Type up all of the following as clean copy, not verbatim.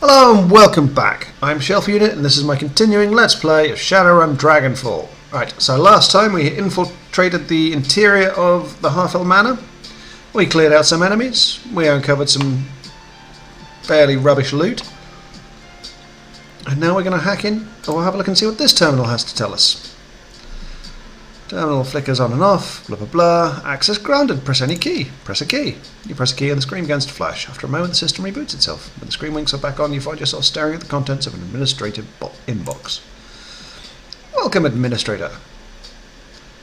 Hello and welcome back. I'm Shelf Unit and this is my continuing Let's Play of Shadowrun Dragonfall. Right, so last time we infiltrated the interior of the Half-Elf Manor. We cleared out some enemies. We uncovered some fairly rubbish loot. And now we're going to hack in, or have a look and see what this terminal has to tell us. Terminal flickers on and off, blah blah blah. Access granted, press any key. Press a key. You press a key and the screen begins to flash. After a moment the system reboots itself. When the screen winks are back on, you find yourself staring at the contents of an administrative inbox. Welcome, Administrator.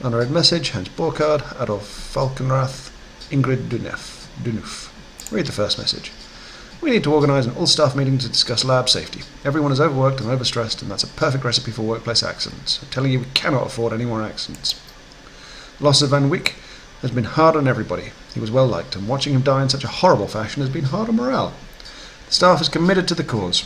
Unread message, Hans Borkard, Adolf Falkenrath, Ingrid Dunuf. Read the first message. We need to organise an all-staff meeting to discuss lab safety. Everyone is overworked and overstressed, and that's a perfect recipe for workplace accidents. I'm telling you, we cannot afford any more accidents. The loss of Van Wyck has been hard on everybody. He was well liked, and watching him die in such a horrible fashion has been hard on morale. The staff is committed to the cause.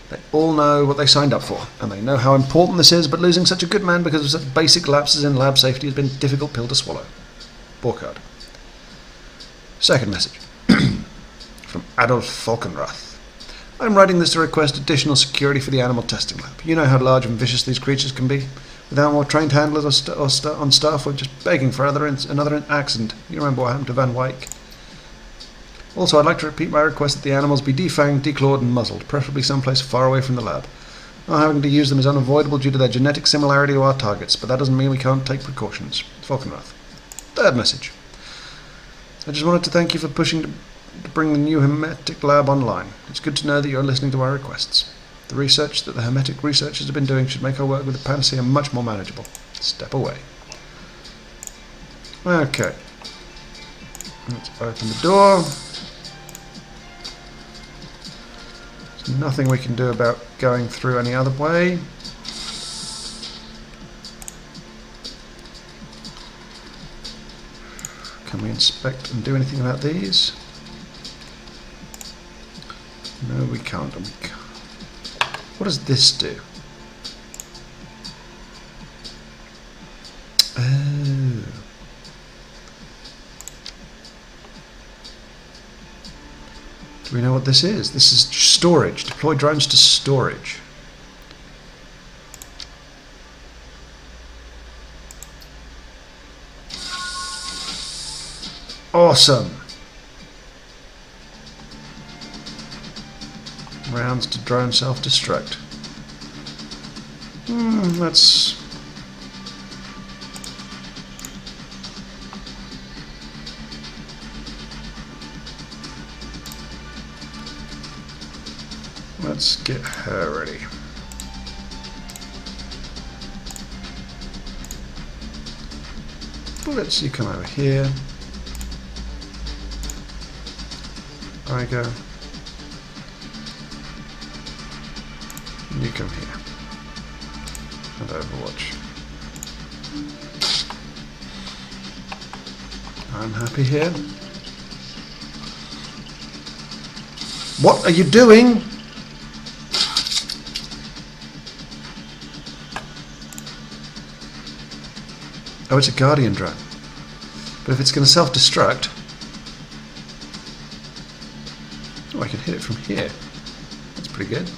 They all know what they signed up for, and they know how important this is, but losing such a good man because of such basic lapses in lab safety has been a difficult pill to swallow. Borkard. Second message. From Adolf Falkenrath. I'm writing this to request additional security for the animal testing lab. You know how large and vicious these creatures can be. Without more trained handlers on staff, we're just begging for another accident. You remember what happened to Van Wyck? Also, I'd like to repeat my request that the animals be defanged, declawed and muzzled, preferably someplace far away from the lab. Not having to use them is unavoidable due to their genetic similarity to our targets, but that doesn't mean we can't take precautions. Falkenrath. Third message. I just wanted to thank you for pushing to bring the new Hermetic lab online. It's good to know that you're listening to our requests. The research that the Hermetic researchers have been doing should make our work with the Panacea much more manageable. Step away. Okay. Let's open the door. There's nothing we can do about going through any other way. Can we inspect and do anything about these? No, we can't. What does this do? Oh. Do we know what this is? This is storage. Deploy drones to storage. Awesome. Rounds to drone self-destruct. Let's get her ready. Bullets, you come over here. I go. You come here. And Overwatch. I'm happy here. What are you doing? Oh, it's a Guardian drone. But if it's going to self-destruct... Oh, I can hit it from here. That's pretty good.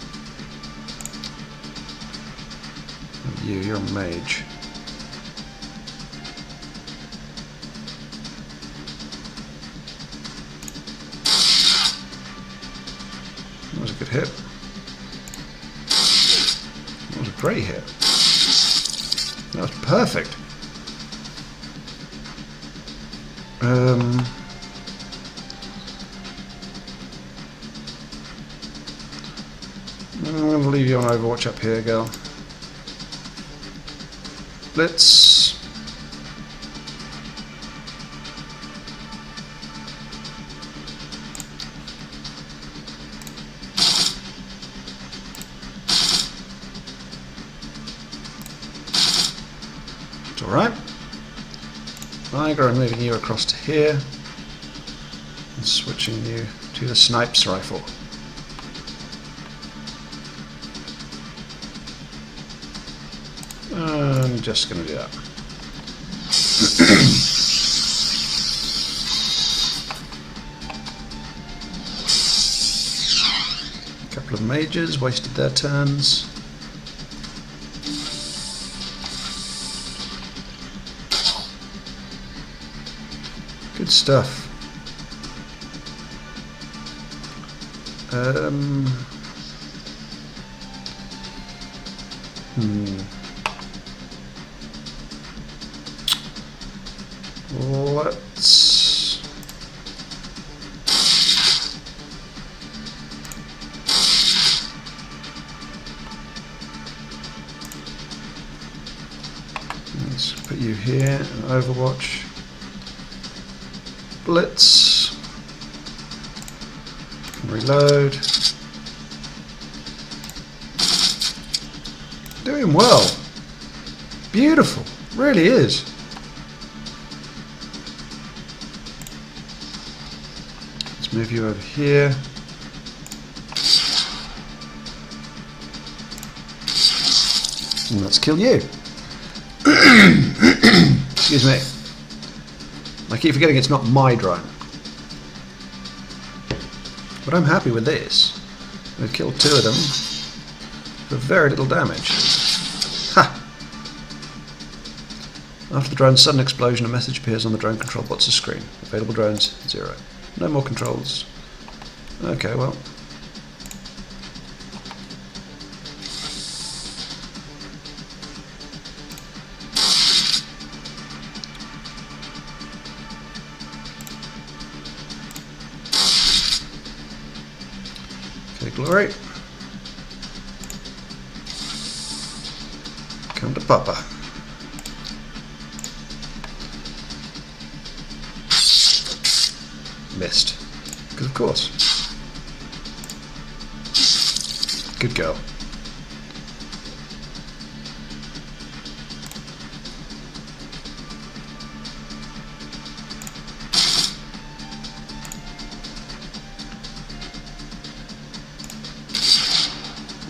You're a mage. That was a good hit. That was a great hit. That was perfect. I'm going to leave you on Overwatch up here, girl. Let's... It's alright. I'm moving you across to here and switching you to the Snipes rifle. I'm just going to do that. mages, wasted their turns. Good stuff. Let's put you here, Overwatch. Blitz. Reload. Doing well. Beautiful. Really is. Let's move you over here. And let's kill you. Excuse me. I keep forgetting it's not my drone. But I'm happy with this. We've killed 2 of them for very little damage. Ha! After the drone's sudden explosion, a message appears on the drone control bot's screen. Available drones, 0. No more controls. Okay, well. Okay, Glory. Come to Papa. Missed. Because of course. Good girl.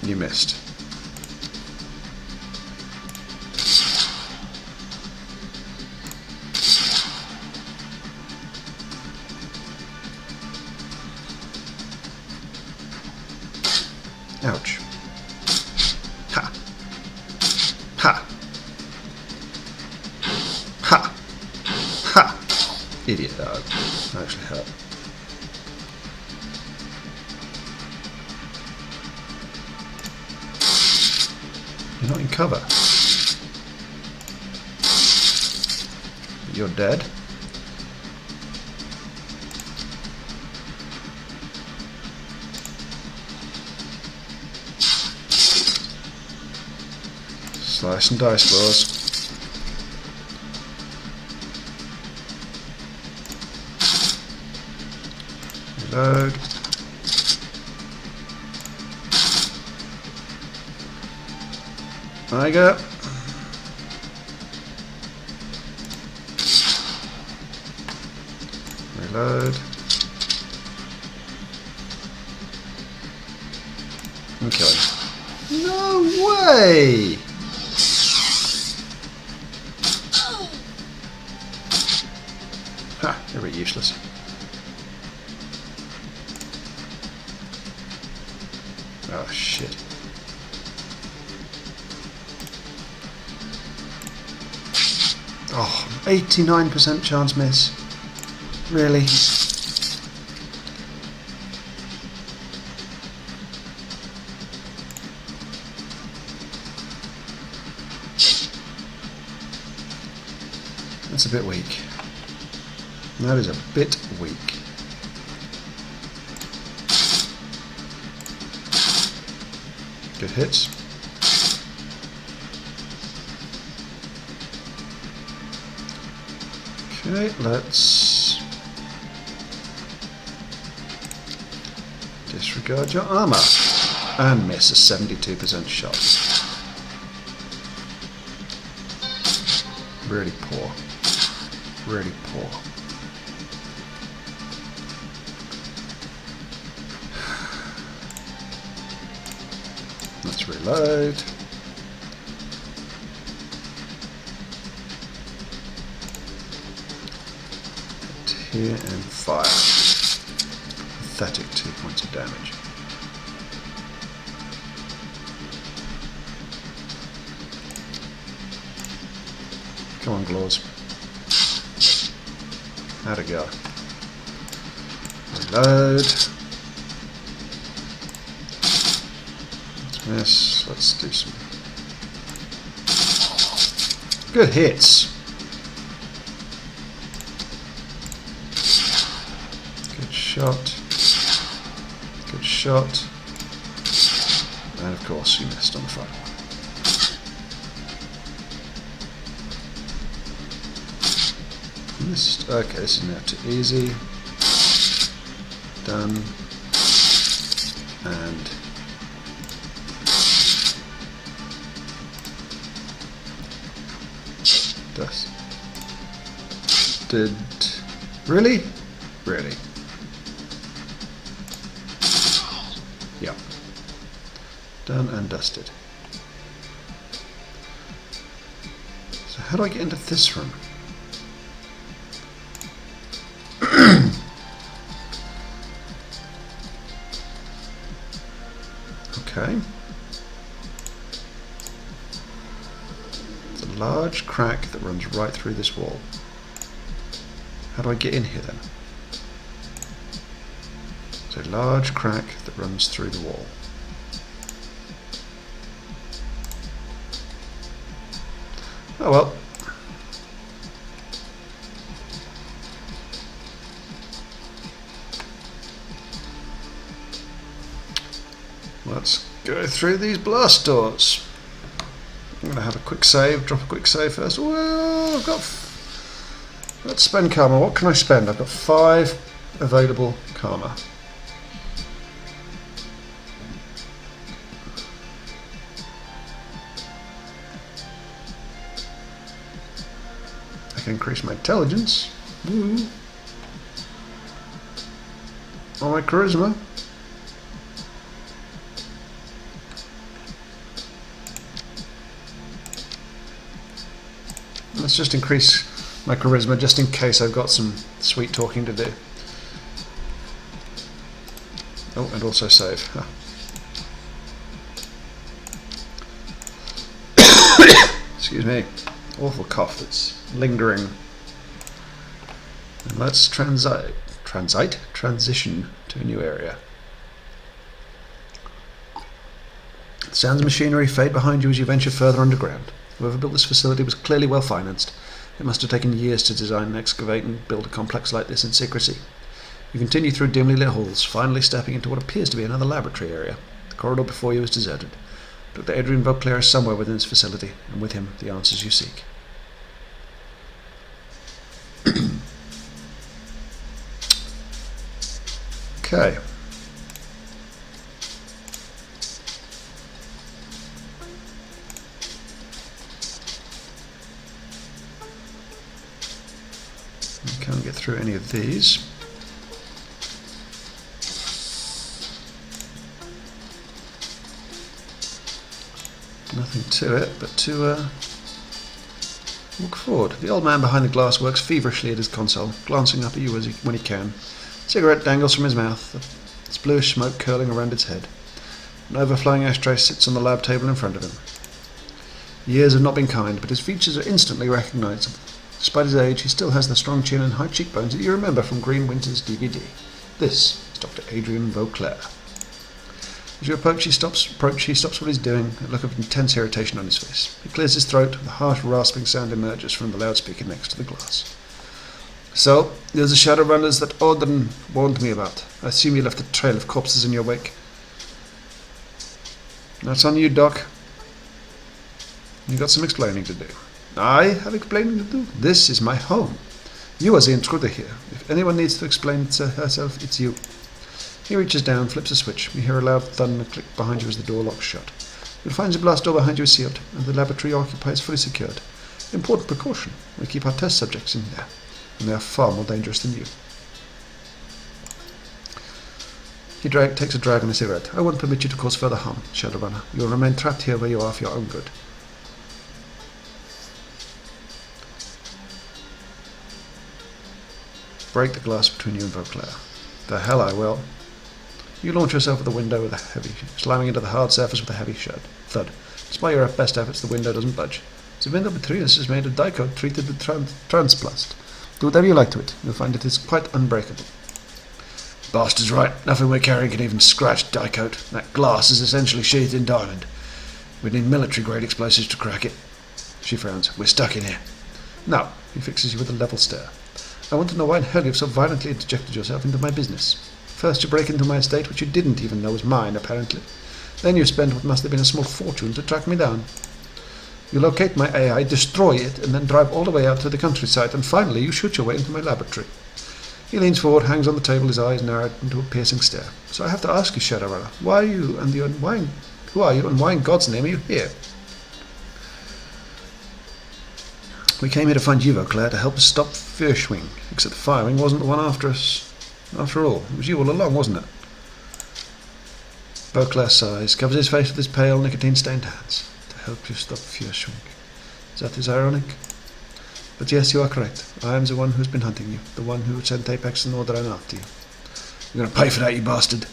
You missed. Ouch. Ha. Ha. Ha. Ha. Idiot dog. Actually hurt. You're not in cover. You're dead. Slice and dice, boys. Reload. Tiger. Reload. And kill him. No way! Ha, they're really useless. Oh shit. Oh, 89% chance miss. Really? That's a bit weak. That is a bit weak. Good hits. Okay, let's disregard your armor and miss a 72% shot. Really poor. Really poor. Let's reload. Here and fire. Pathetic 2 points of damage. Come on, Claws. How'd it go? Reload. Yes, let's do some good hits. Good shot. Good shot. And of course you missed on the final one. Missed. Okay, this is now too easy. Done. And dusted. Really? Really? Yep. Done and dusted. So how do I get into this room? Okay. It's a large crack that runs right through this wall. How do I get in here then? It's a large crack that runs through the wall. Oh well. Let's go through these blast doors. I'm going to have a quick save, drop a quick save first. Well, I've got... Let's spend karma. What can I spend? I've got 5 available karma. I can increase my intelligence. Woo. Or my charisma. Let's just increase my charisma just in case I've got some sweet talking to do. Oh, and also save. Huh. Excuse me. Awful cough that's lingering. And let's transition to a new area. The sounds of machinery fade behind you as you venture further underground. Whoever built this facility was clearly well financed. It must have taken years to design and excavate and build a complex like this in secrecy. You continue through dimly lit halls, finally stepping into what appears to be another laboratory area. The corridor before you is deserted. Dr. Audren Vauclair is somewhere within this facility, and with him the answers you seek. Okay. Can't get through any of these. Nothing to it but to walk forward. The old man behind the glass works feverishly at his console, glancing up at you when he can. A cigarette dangles from his mouth, its bluish smoke curling around its head. An overflowing ashtray sits on the lab table in front of him. Years have not been kind, but his features are instantly recognizable. Despite his age, he still has the strong chin and high cheekbones that you remember from Green Winter's DVD. This is Dr. Audren Vauclair. As you approach, he stops what he's doing, a look of intense irritation on his face. He clears his throat, and a harsh rasping sound emerges from the loudspeaker next to the glass. So, there's the Shadowrunners that Audren warned me about. I assume you left a trail of corpses in your wake. That's on you, Doc. You've got some explaining to do. I have explaining to do. This is my home. You are the intruder here. If anyone needs to explain to herself, it's you. He reaches down, flips a switch. You hear a loud thud and a click behind you as the door locks shut. You'll find the blast door behind you is sealed, and the laboratory you occupy is fully secured. Important precaution. We keep our test subjects in there, and they are far more dangerous than you. He takes a drag on a cigarette. I won't permit you to cause further harm, Shadowrunner. You will remain trapped here where you are for your own good. Break the glass between you and Vauclair. The hell I will. You launch yourself at the window slamming into the hard surface with a heavy thud. Despite your best efforts, the window doesn't budge. The window between us is made of dicoat treated with transplast. Do whatever you like to it. You'll find it is quite unbreakable. Bastard's right. Nothing we're carrying can even scratch dicoat. That glass is essentially sheathed in diamond. We need military-grade explosives to crack it. She frowns. We're stuck in here. Now, he fixes you with a level stare. I want to know why in hell you've so violently interjected yourself into my business. First you break into my estate, which you didn't even know was mine, apparently. Then you spend what must have been a small fortune to track me down. You locate my AI, destroy it, and then drive all the way out to the countryside, and finally you shoot your way into my laboratory. He leans forward, hangs on the table, his eyes narrowed into a piercing stare. So I have to ask you, Shadowrunner, who are you, and why in God's name are you here? We came here to find you, Vauclair, to help us stop Fürschwing, except the firing wasn't the one after us. After all, it was you all along, wasn't it? Vauclair sighs, covers his face with his pale, nicotine-stained hands. To help you stop Fürschwing. Is that ironic? But yes, you are correct. I am the one who's been hunting you, the one who sent Apex and Audren after you. You're going to pay for that, you bastard.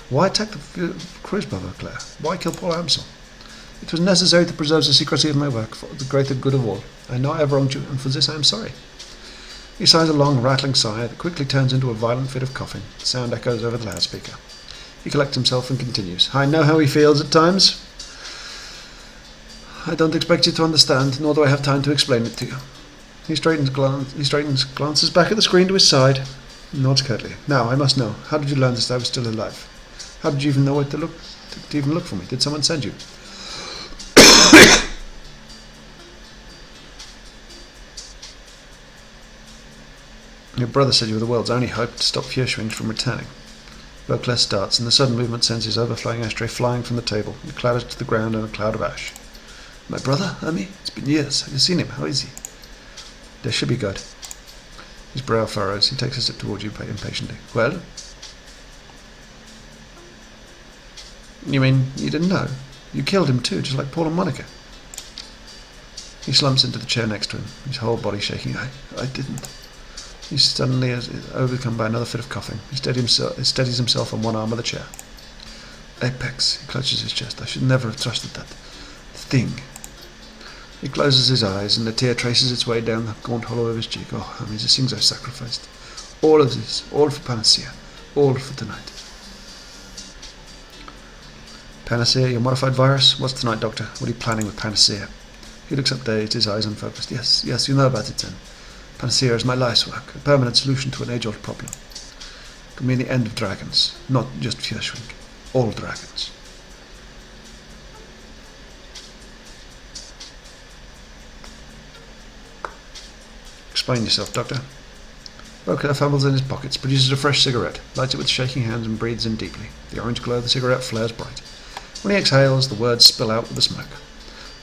Why attack the cruise by Vauclair? Why kill Paul Amsel? It was necessary to preserve the secrecy of my work for the greater good of all. I know I have wronged you, and for this I am sorry. He sighs a long, rattling sigh that quickly turns into a violent fit of coughing. The sound echoes over the loudspeaker. He collects himself and continues. I know how he feels at times. I don't expect you to understand, nor do I have time to explain it to you. He straightens, glances back at the screen to his side, and nods curtly. Now, I must know. How did you learn that I was still alive? How did you even know where to even look for me? Did someone send you? Your brother said you were the world's only hope to stop Fürschwing from returning. Vauclair starts, and the sudden movement sends his overflowing ashtray flying from the table. It clatters to the ground in a cloud of ash. My brother, Hermie? It's been years. Have you seen him? How is he? There should be good. His brow furrows. He takes a step towards you impatiently. Well? You mean you didn't know? You killed him too, just like Paul and Monica. He slumps into the chair next to him, his whole body shaking. I didn't. He suddenly is overcome by another fit of coughing. He steadies himself on one arm of the chair. Apex, he clutches his chest. I should never have trusted that thing. He closes his eyes, and a tear traces its way down the gaunt hollow of his cheek. Oh, I mean, the things I've sacrificed. All of this, all for Panacea, all for tonight. Panacea, your modified virus? What's tonight, Doctor? What are you planning with Panacea? He looks up dazed, his eyes unfocused. Yes, you know about it then. Panacea is my life's work, a permanent solution to an age-old problem. It could mean the end of dragons, not just Fürschwing. All dragons. Explain yourself, Doctor. Vauclair fumbles in his pockets, produces a fresh cigarette, lights it with shaking hands and breathes in deeply. The orange glow of the cigarette flares bright. When he exhales, the words spill out with the smoke.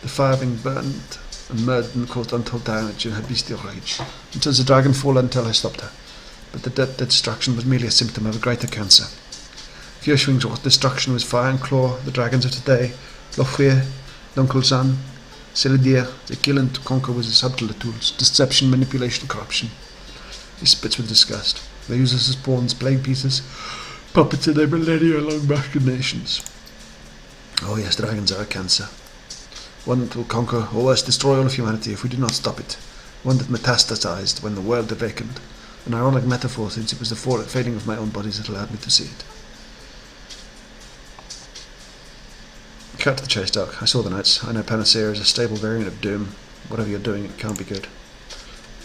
The fire being burned and murdered and caused untold damage in her bestial rage, until the Dragonfall until I stopped her. But the destruction was merely a symptom of a greater cancer. Fürschwing's destruction was fire and claw, the dragons of today, Lochir, Dunkelzahn, Celidir. They kill and conquer with the subtler tools, deception, manipulation, corruption. He spits with disgust. They use us as pawns, plague pieces, puppets in their millennia-long machinations. Oh yes, dragons are a cancer. One that will conquer, or worse, destroy all of humanity if we do not stop it. One that metastasized when the world awakened. An ironic metaphor, since it was the fading of my own bodies that allowed me to see it. Cut to the chase, Doc. I saw the notes. I know Panacea is a stable variant of Doom. Whatever you're doing, it can't be good.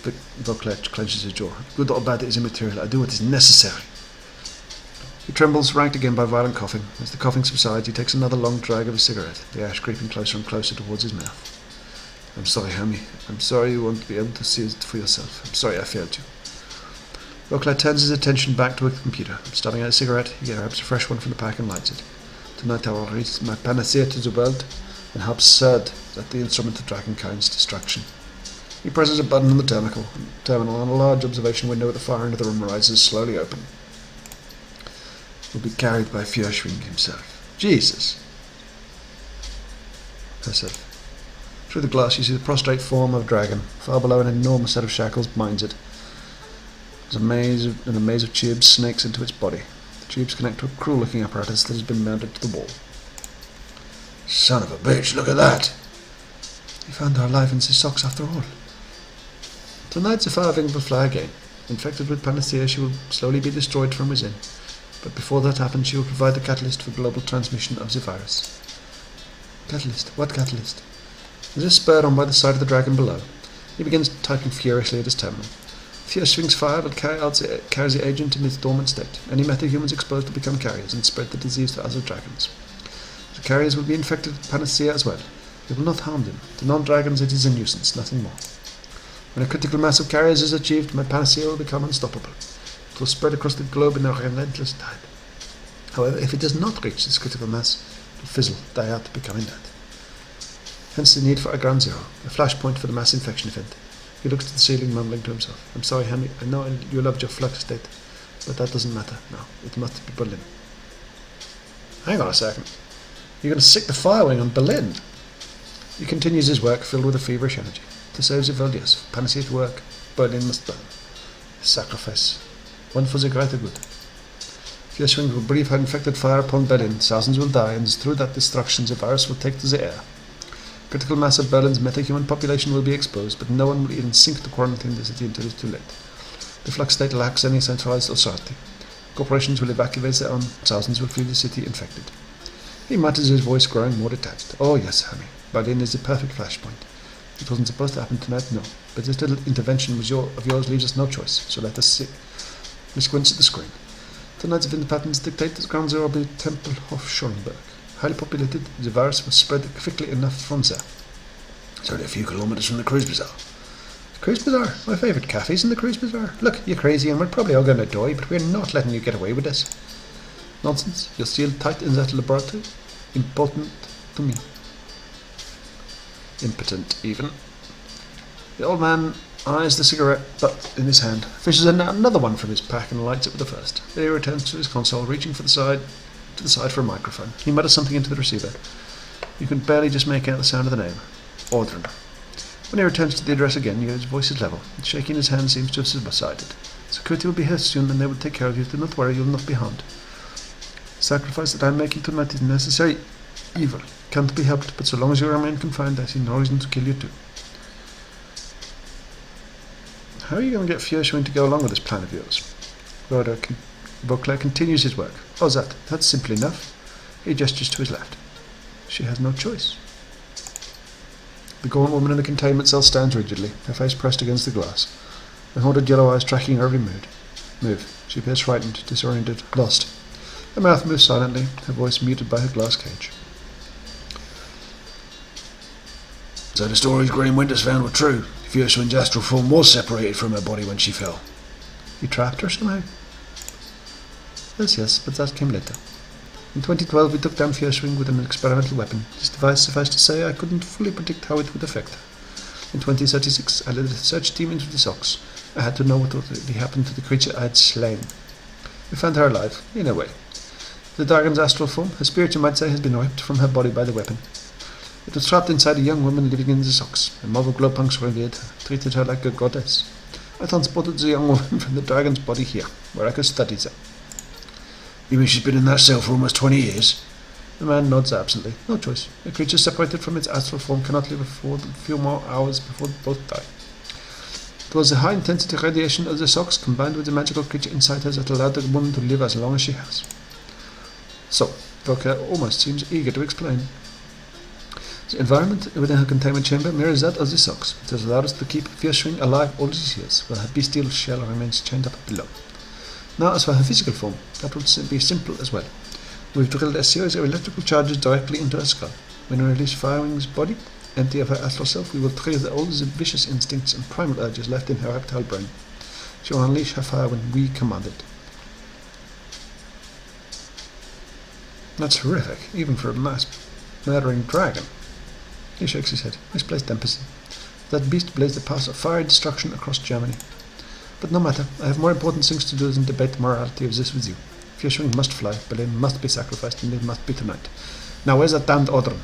But Vauclair clenches his jaw. Good or bad, it is immaterial. I do what is necessary. He trembles, racked again by violent coughing. As the coughing subsides, he takes another long drag of his cigarette, the ash creeping closer and closer towards his mouth. I'm sorry, Hermie. I'm sorry you won't be able to see it for yourself. I'm sorry I failed you. Vauclair turns his attention back to a computer. Starting out a cigarette, he grabs a fresh one from the pack and lights it. Tonight I will release my panacea to the world, and how absurd that the instrument of dragonkind's destruction. He presses a button on the terminal, and a large observation window at the far end of the room rises slowly open. Will be carried by Fürschwing himself. Jesus! Herself. Through the glass you see the prostrate form of a dragon. Far below an enormous set of shackles binds it. There's a maze of tubes snakes into its body. The tubes connect to a cruel-looking apparatus that has been mounted to the wall. Son of a bitch, look at that! He found her alive in his socks after all. Tonight the fire wing will fly again. Infected with panacea, she will slowly be destroyed from within. But before that happens, she will provide the catalyst for global transmission of the virus. Catalyst? What catalyst? There is a spur on by the side of the dragon below. He begins typing furiously at his terminal. Fierce Wing's fire will carry the agent in its dormant state. Any metahumans exposed will become carriers and spread the disease to other dragons. The carriers will be infected with panacea as well. It will not harm them. To non-dragons it is a nuisance, nothing more. When a critical mass of carriers is achieved, my panacea will become unstoppable. It will spread across the globe in a relentless tide. However, if it does not reach this critical mass, it will fizzle, die out, becoming dead. Hence the need for a ground zero, a flashpoint for the mass infection event. He looks at the ceiling, mumbling to himself. I'm sorry, Henry, I know you loved your flux state, but that doesn't matter now. It must be Berlin. Hang on a second. You're going to sick the fire wing on Berlin? He continues his work, filled with a feverish energy. To save the world, yes. Panacea to work. Berlin must burn. Sacrifice. One for the greater good. Fierce Wing will breathe her infected fire upon Berlin. Thousands will die, and through that destruction the virus will take to the air. Critical mass of Berlin's metahuman population will be exposed, but no one will even think to quarantine the city until it's too late. The flux state lacks any centralized authority. Corporations will evacuate their own. Thousands will feel the city infected. He mutters, his voice growing more detached. Oh yes, Harry. Berlin is the perfect flashpoint. It wasn't supposed to happen tonight, no. But this little intervention of yours leaves us no choice, so let us see. We squints at the screen. Tonight's event patterns dictate that ground zero will be the Temple of Schoenberg. Highly populated, the virus was spread quickly enough from there. It's only a few kilometers from the Cruise Bazaar. The Cruise Bazaar? My favourite cafe's in the Cruise Bazaar. Look, you're crazy and we're probably all going to die, but we're not letting you get away with this. Nonsense. You're sealed tight in that laboratory. Important to me. Impotent, even. The old man eyes the cigarette butt in his hand, fishes another one from his pack and lights it with the first. Then he returns to his console, reaching to the side for a microphone. He mutters something into the receiver. You can barely just make out the sound of the name. Audren. When he returns to the address again, his voice is level. Shaking his hand seems to have subsided. Security will be here soon and they will take care of you. Do not worry, you will not be harmed. The sacrifice that I am making tonight is necessary evil. Can't be helped, but so long as you remain confined, I see no reason to kill you too. How are you going to get Fierce Wing to go along with this plan of yours? Beauclair continues his work. How's that? That's simple enough. He gestures to his left. She has no choice. The gaunt woman in the containment cell stands rigidly, her face pressed against the glass, her haunted yellow eyes tracking her every move. She appears frightened, disoriented, lost. Her mouth moves silently, her voice muted by her glass cage. So the stories Graham Winters found were true. Fierce Wing's astral form was separated from her body when she fell. He trapped her somehow? Yes, but that came later. In 2012 we took down Fierce Wing with an experimental weapon. This device, suffice to say, I couldn't fully predict how it would affect her. In 2036 I led a search team into the Sox. I had to know what would really happen to the creature I had slain. We found her alive, in a way. The dragon's astral form, her spirit you might say, has been ripped from her body by the weapon. It was trapped inside a young woman living in the Sox. A mob of glowpunks revered her, treated her like a goddess. I transported the young woman from the dragon's body here, where I could study her. You mean she's been in that cell for almost 20 years? The man nods absently. No choice. A creature separated from its astral form cannot live for a few more hours before both die. It was the high-intensity radiation of the Sox combined with the magical creature inside her that allowed the woman to live as long as she has. So, Beauclair almost seems eager to explain. The environment within her containment chamber mirrors that of the Sox. It has allowed us to keep Fierce Wing alive all these years, while her bestial shell remains chained up below. Now, as for her physical form, that would be simple as well. We've drilled a series of electrical charges directly into her skull. When we release Firewing's body, empty of her astral self, we will trigger all the vicious instincts and primal urges left in her reptile brain. She will unleash her fire when we command it. That's horrific, even for a mass-murdering dragon. He shakes his head, misplaced empathy. That beast blazed a path of fiery destruction across Germany. But no matter, I have more important things to do than debate the morality of this with you. Fierce Wing must fly, Berlin must be sacrificed, and it must be tonight. Now where's that damned Audren?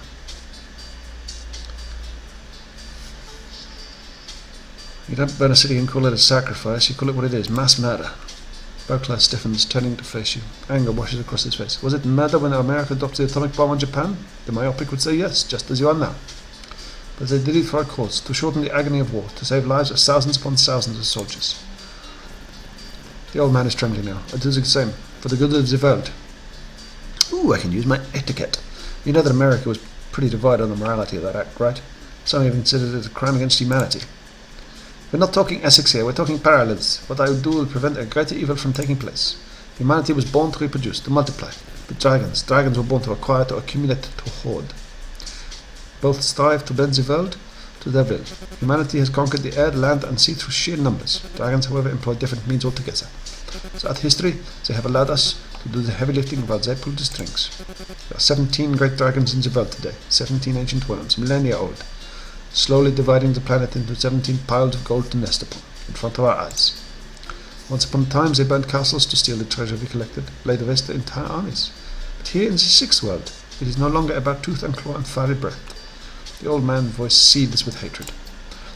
You don't burn a city and call it a sacrifice, you call it what it is, mass murder. Beauclair stiffens, turning to face you. Anger washes across his face. Was it murder when America dropped the atomic bomb on Japan? The myopic would say yes, just as you are now. but they did it for a cause, to shorten the agony of war, to save lives of thousands upon thousands of soldiers. The old man is trembling now. I do the same, for the good of the world. Ooh, I can use my etiquette. You know that America was pretty divided on the morality of that act, right? Some even considered it a crime against humanity. We're not talking Essex here, we're talking parallels. What I would do will prevent a greater evil from taking place. Humanity was born to reproduce, to multiply. But dragons were born to acquire, to accumulate, to hoard. Both strive to bend the world to their will. Humanity has conquered the air, the land, and sea through sheer numbers. Dragons, however, employ different means altogether. Throughout history, they have allowed us to do the heavy lifting while they pull the strings. There are 17 great dragons in the world today, 17 ancient worms, millennia old, slowly dividing the planet into 17 piles of gold to nest upon, in front of our eyes. Once upon a time, they burned castles to steal the treasure we collected, laid to waste the entire armies. But here in the sixth world, it is no longer about tooth and claw and fiery breath. The old man's voice seethes with hatred.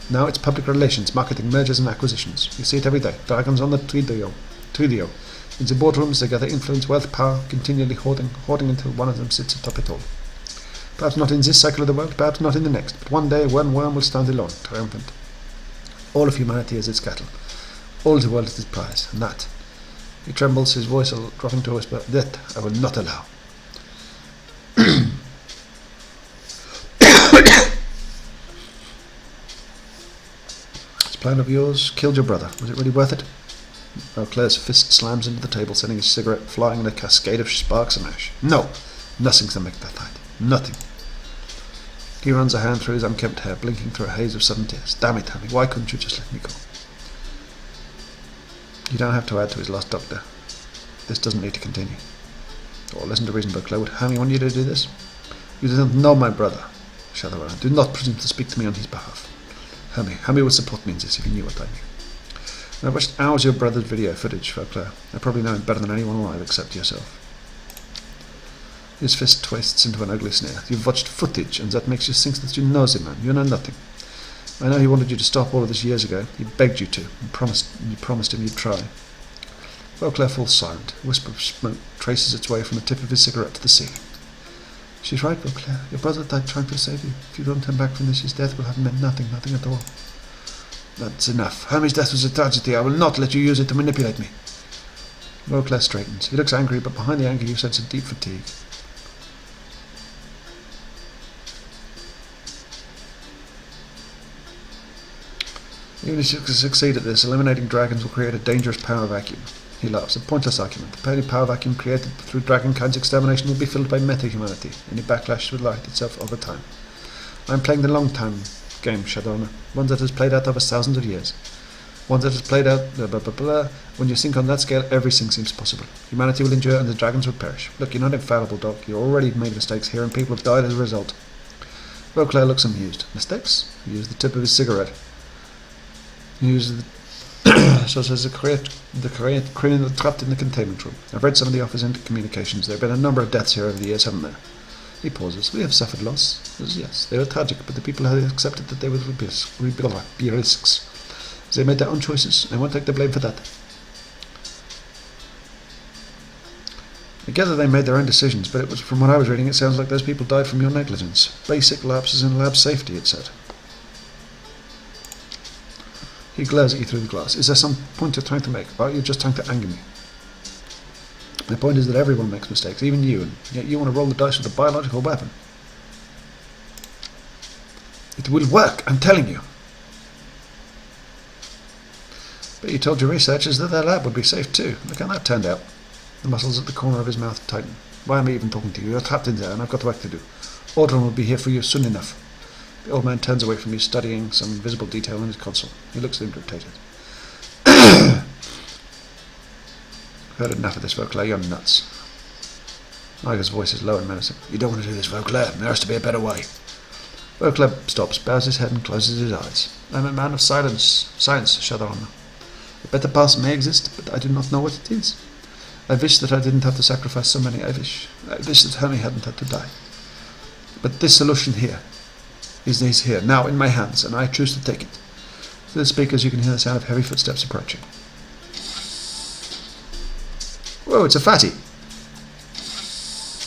Now it's public relations, marketing, mergers and acquisitions. You see it every day. Dragons on the Tridio. In the boardrooms they gather influence, wealth, power, continually hoarding until one of them sits atop it all. Perhaps not in this cycle of the world, perhaps not in the next, but one day one worm will stand alone, triumphant. All of humanity is its cattle. All the world is its prize, and that. He trembles, his voice dropping to a whisper, that I will not allow. This plan of yours killed your brother. Was it really worth it? Claire's fist slams into the table, sending his cigarette flying in a cascade of sparks and ash. No! Nothing's to make that night. Nothing. He runs a hand through his unkempt hair, blinking through a haze of sudden tears. Damn it, Hammy, why couldn't you just let me go? You don't have to add to his lost doctor. This doesn't need to continue. Or listen to reason, Claire. Would Hammy want you to do this? You do not know my brother, Shadowrun. Do not presume to speak to me on his behalf. Hammy would support me in this if he knew what I knew. And I watched hours of your brother's video footage, Claire. I probably know him better than anyone alive except yourself. His fist twists into an ugly sneer. You've watched footage, and that makes you think that you know the man. You know nothing. I know he wanted you to stop all of this years ago. He begged you to, and you promised him you'd try. Claire falls silent. A wisp of smoke traces its way from the tip of his cigarette to the ceiling. She's right, Claire. Your brother died trying to save you. If you don't turn back from this, his death will have meant nothing at all. That's enough. Hammy's death was a tragedy. I will not let you use it to manipulate me. Claire straightens. He looks angry, but behind the anger you sense a deep fatigue. Even if you succeed at this, eliminating dragons will create a dangerous power vacuum. He laughs. A pointless argument. The only power vacuum created through dragonkind's extermination will be filled by meta-humanity. Any backlash will light itself over time. I am playing the long-time game, Shadowrun. One that has played out over thousands of years. One that has played out... When you think on that scale, everything seems possible. Humanity will endure and the dragons will perish. Look, you're not infallible, Doc. You already made mistakes here and people have died as a result. Claire looks amused. Mistakes? He used the tip of his cigarette. He uses so says the criminal trapped in the containment room. I've read some of the office communications. There have been a number of deaths here over the years, haven't there? He pauses. We have suffered loss. Yes, they were tragic, but the people had accepted that they would be risks. They made their own choices. I won't take the blame for that. I gather they made their own decisions, but it was, from what I was reading, it sounds like those people died from your negligence. Basic lapses in lab safety, it said. He glares at you through the glass. Is there some point you're trying to make? Or are you just trying to anger me? The point is that everyone makes mistakes, even you, and yet you want to roll the dice with a biological weapon. It will work, I'm telling you. But you told your researchers that their lab would be safe too. Look how that turned out. The muscles at the corner of his mouth tighten. Why am I even talking to you? You're trapped in there and I've got work to do. Audren will be here for you soon enough. The old man turns away from you, studying some invisible detail in his console. He looks irritated. I've heard enough of this, Claire. You're nuts. Iger's voice is low and menacing. You don't want to do this, Claire. There has to be a better way. Claire stops, bows his head and closes his eyes. I'm a man of science, Shadowrun. A better path may exist, but I do not know what it is. I wish that I didn't have to sacrifice so many. I wish that Hermie hadn't had to die. But this solution here is here, now in my hands, and I choose to take it. Through the speakers you can hear the sound of heavy footsteps approaching. Whoa, it's a fatty.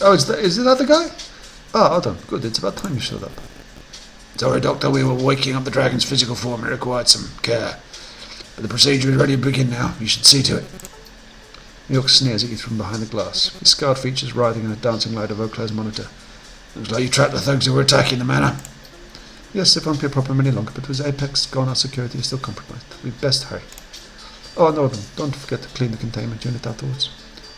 Oh, is that the guy? Oh, hold on. Good, it's about time you showed up. Sorry, Doctor, we were waking up the dragon's physical form. It required some care. But the procedure is ready to begin now. You should see to it. The orc sneers at you from behind the glass, his scarred features writhing in a dancing light of Vauclair's monitor. Looks like you trapped the thugs who were attacking the manor. Yes, it won't be a problem any longer, but with Apex gone, our security is still compromised. We'd best hurry. Oh, no, don't forget to clean the containment unit afterwards.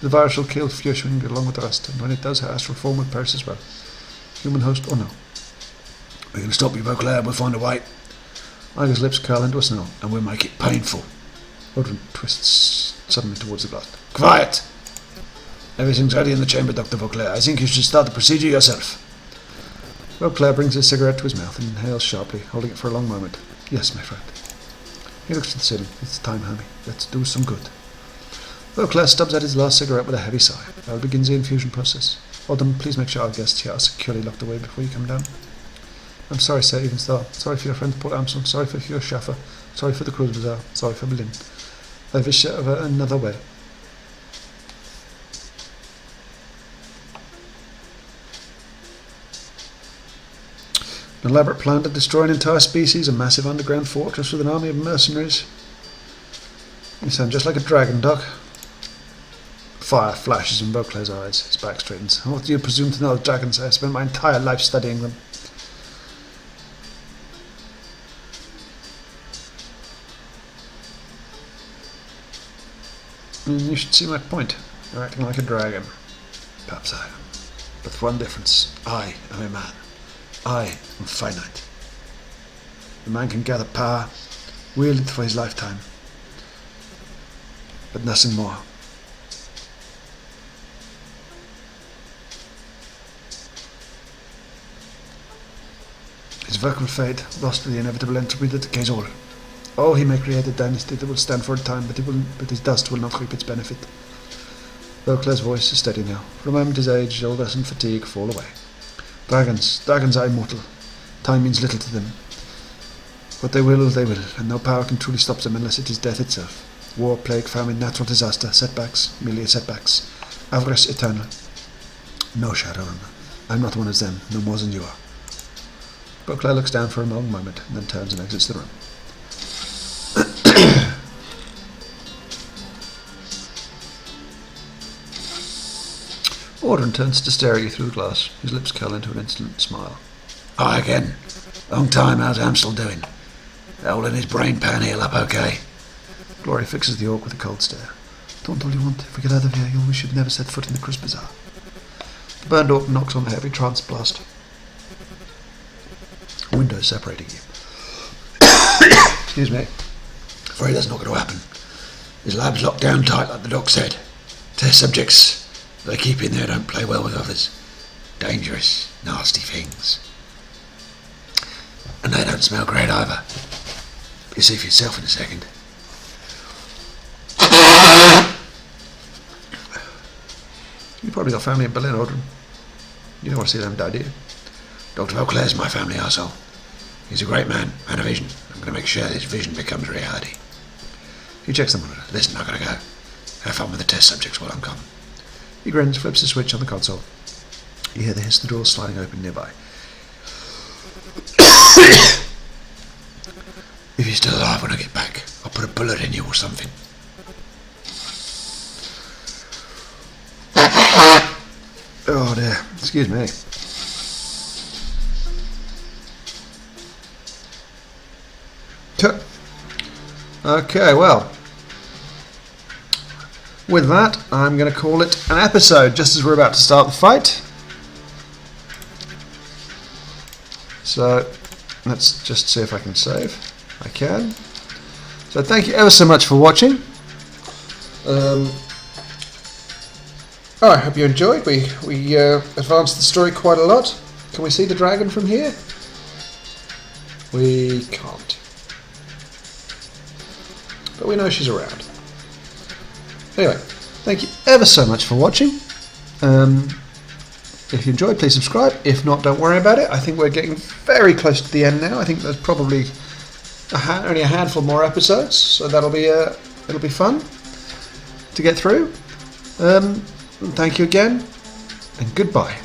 The virus will kill Fjörsving along with the rest, and when it does, her astral form will perish as well. Human host or no. We're going to stop you, Vauclair. We'll find a way. Iger's lips curl into a snarl. And we'll make it painful. Audren twists suddenly towards the glass. Quiet! Everything's ready in the chamber, Dr. Vauclair. I think you should start the procedure yourself. Vauclair brings his cigarette to his mouth and inhales sharply, holding it for a long moment. Yes, my friend. He looks to the ceiling. It's time, Hermie. Let's do some good. Vauclair stubs at his last cigarette with a heavy sigh. I'll begin the infusion process. Audren, please make sure our guests here are securely locked away before you come down. I'm sorry, Sir Evenstar. Sorry for your friend Port Amsel. Sorry for your Schaffer. Sorry for the Cruise Bazaar. Sorry for Berlin. I wish there were another way. An elaborate plan to destroy an entire species, a massive underground fortress with an army of mercenaries. You sound just like a dragon, Doc. Fire flashes in Vauclair's eyes. His back straightens. What do you presume to know of dragons? I have spent my entire life studying them. You should see my point. You're acting like a dragon. Perhaps I am. But with one difference. I am a man. I am finite. The man can gather power, wield it for his lifetime, but nothing more. His work will fade, lost to the inevitable entropy that decays all. Oh, he may create a dynasty that will stand for a time, but his dust will not reap its benefit. Vauclair's voice is steady now. For a moment his age, illness and fatigue fall away. Dragons are immortal. Time means little to them. What they will, and no power can truly stop them unless it is death itself. War, plague, famine, natural disaster, setbacks, merely setbacks. Avarice eternal. No, Shadowrun. I'm not one of them, no more than you are. Vauclair looks down for a long moment, and then turns and exits the room. Audren turns to stare at you through the glass. His lips curl into an insolent smile. Hi again. Long time. How's Amstel doing? Hole in his brain pan heal up okay? Glory fixes the orc with a cold stare. Don't all you want. If we get out of here, you'll wish you'd never set foot in the Cruise Bazaar. The burned orc knocks on the heavy trance blast. A window separating you. Excuse me. Afraid that's not going to happen. His lab's locked down tight like the doc said. Test subjects they keep in there don't play well with others. Dangerous, nasty things. And they don't smell great either. You see for yourself in a second. You probably got family in Berlin, Audren. You don't want to see them die, do you? Dr. Vauclair's my family arsehole. He's a great man and a vision. I'm going to make sure this vision becomes reality. He checks the monitor. Listen, I've got to go. Have fun with the test subjects while I'm gone. He grins, flips a switch on the console. You hear the hiss of the door sliding open nearby. If you're still alive when I get back, I'll put a bullet in you or something. Oh dear, excuse me. Okay, well, with that, I'm going to call it an episode, just as we're about to start the fight. So, let's just see if I can save. I can. So thank you ever so much for watching. I hope you enjoyed. We advanced the story quite a lot. Can we see the dragon from here? We can't. But we know she's around. Anyway, thank you ever so much for watching. If you enjoyed, please subscribe. If not, don't worry about it. I think we're getting very close to the end now. I think there's probably only a handful more episodes, so it'll be fun to get through. Thank you again, and goodbye.